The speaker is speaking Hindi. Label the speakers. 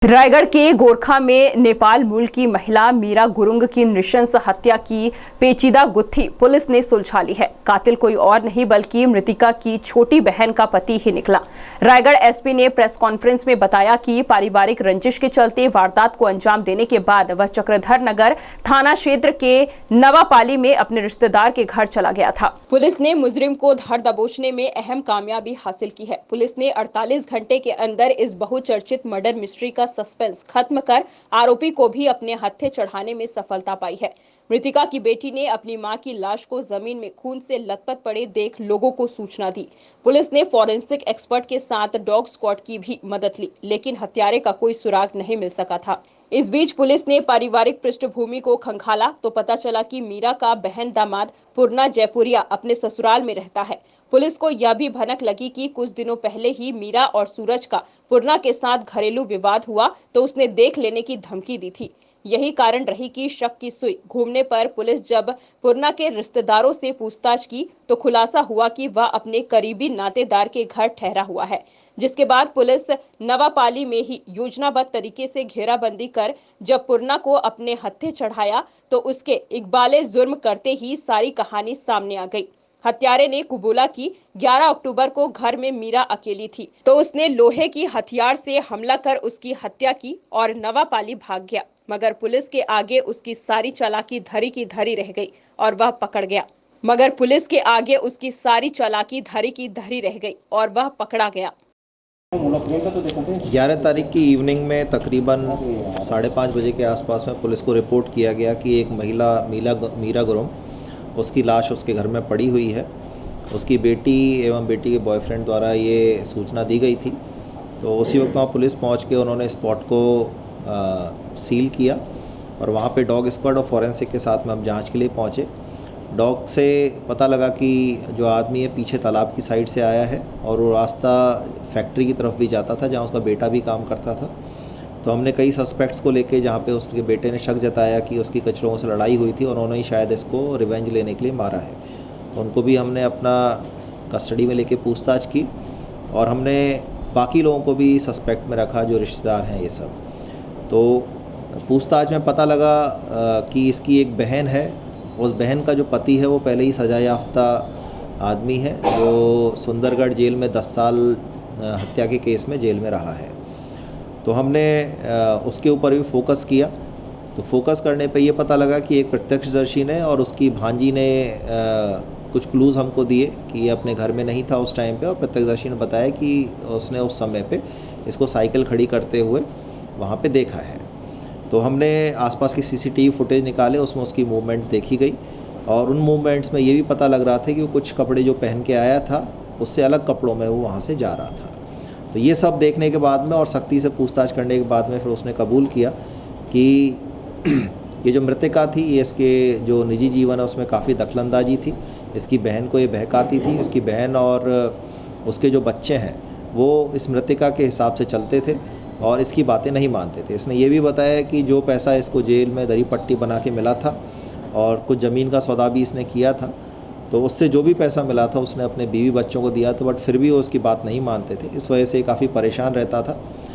Speaker 1: रायगढ़ के गोरखा में नेपाल मूल की महिला मीरा गुरुंग की नृशंस हत्या की पेचीदा गुत्थी पुलिस ने सुलझा ली है। कातिल कोई और नहीं बल्कि मृतिका की छोटी बहन का पति ही निकला। रायगढ़ एसपी ने प्रेस कॉन्फ्रेंस में बताया कि पारिवारिक रंजिश के चलते वारदात को अंजाम देने के बाद वह चक्रधर नगर थाना क्षेत्र के नवापाली में अपने रिश्तेदार के घर चला गया था। पुलिस ने मुजरिम को धर दबोचने में अहम कामयाबी हासिल की है। पुलिस ने 48 घंटे के अंदर इस बहुचर्चित मर्डर मिस्ट्री का सस्पेंस खत्म कर आरोपी को भी अपने हत्थे चढ़ाने में सफलता पाई है। मृतिका की बेटी ने अपनी मां की लाश को जमीन में खून से लथपथ पड़े देख लोगों को सूचना दी। पुलिस ने फॉरेंसिक एक्सपर्ट के साथ डॉग स्क्वाड की भी मदद ली, लेकिन हत्यारे का कोई सुराग नहीं मिल सका था। इस बीच पुलिस ने पारिवारिक पृष्ठभूमि को खंगाला तो पता चला कि मीरा का बहन दामाद पूर्णा जयपुरिया अपने ससुराल में रहता है। पुलिस को यह भी भनक लगी कि कुछ दिनों पहले ही मीरा और सूरज का पूर्णा के साथ घरेलू विवाद हुआ तो उसने देख लेने की धमकी दी थी। यही कारण रही कि शक की सुई घूमने पर पुलिस जब पूर्णा के रिश्तेदारों से पूछताछ की तो खुलासा हुआ कि वह अपने करीबी नातेदार के घर ठहरा हुआ है। जिसके बाद पुलिस नवापाली में ही योजनाबद्ध तरीके से घेराबंदी कर जब पूर्णा को अपने हत्थे चढ़ाया तो उसके इकबाले जुर्म करते ही सारी कहानी सामने आ गई। हत्यारे ने कुबूला कि 11 अक्टूबर को घर में मीरा अकेली थी तो उसने लोहे की हथियार से हमला कर उसकी हत्या की और नवापाली भाग गया, मगर पुलिस के आगे उसकी सारी चालाकी धरी की धरी रह गई और वह पकड़ा गया।
Speaker 2: 11 तारीख की इवनिंग में तकरीबन 5:30 बजे के आसपास में पुलिस को रिपोर्ट किया गया कि एक महिला मीरा गुरुंग उसकी लाश उसके घर में पड़ी हुई है। उसकी बेटी एवं बेटी के बॉयफ्रेंड द्वारा ये सूचना दी गई थी। तो उसी वक्त वहाँ पुलिस पहुँच के उन्होंने स्पॉट को सील किया और वहाँ पे डॉग स्क्वाड और फॉरेंसिक के साथ में हम जांच के लिए पहुँचे। डॉग से पता लगा कि जो आदमी है पीछे तालाब की साइड से आया है और वो रास्ता फैक्ट्री की तरफ भी जाता था जहाँ उसका बेटा भी काम करता था। तो हमने कई सस्पेक्ट्स को लेके जहाँ पे उसके बेटे ने शक जताया कि उसकी कचरों से लड़ाई हुई थी और उन्होंने ही शायद इसको रिवेंज लेने के लिए मारा है, तो उनको भी हमने अपना कस्टडी में लेके पूछताछ की और हमने बाकी लोगों को भी सस्पेक्ट में रखा जो रिश्तेदार हैं ये सब। तो पूछताछ में पता लगा कि इसकी एक बहन है। उस बहन का जो पति है वो पहले ही सजा याफ्ता आदमी है जो सुंदरगढ़ जेल में 10 साल हत्या के केस में जेल में रहा है। तो हमने उसके ऊपर भी फोकस किया। तो फोकस करने पे ये पता लगा कि एक प्रत्यक्षदर्शी ने और उसकी भांजी ने कुछ क्लूज़ हमको दिए कि ये अपने घर में नहीं था उस टाइम पे, और प्रत्यक्षदर्शी ने बताया कि उसने उस समय पे इसको साइकिल खड़ी करते हुए वहाँ पे देखा है। तो हमने आसपास की सीसीटीवी फुटेज निकाले, उसमें उसकी मूवमेंट देखी गई और उन मूवमेंट्स में ये भी पता लग रहा था कि वो कुछ कपड़े जो पहन के आया था उससे अलग कपड़ों में वो वहाँ से जा रहा था। तो ये सब देखने के बाद में और सख्ती से पूछताछ करने के बाद में फिर उसने कबूल किया कि ये जो मृतिका थी ये इसके जो निजी जीवन है उसमें काफ़ी दखलंदाजी थी। इसकी बहन को ये बहकाती थी। उसकी बहन और उसके जो बच्चे हैं वो इस मृतिका के हिसाब से चलते थे और इसकी बातें नहीं मानते थे। इसने ये भी बताया कि जो पैसा इसको जेल में दरी पट्टी बना के मिला था और कुछ ज़मीन का सौदा भी इसने किया था, तो उससे जो भी पैसा मिला था उसने अपने बीवी बच्चों को दिया था, बट फिर भी वो उसकी बात नहीं मानते थे। इस वजह से काफ़ी परेशान रहता था।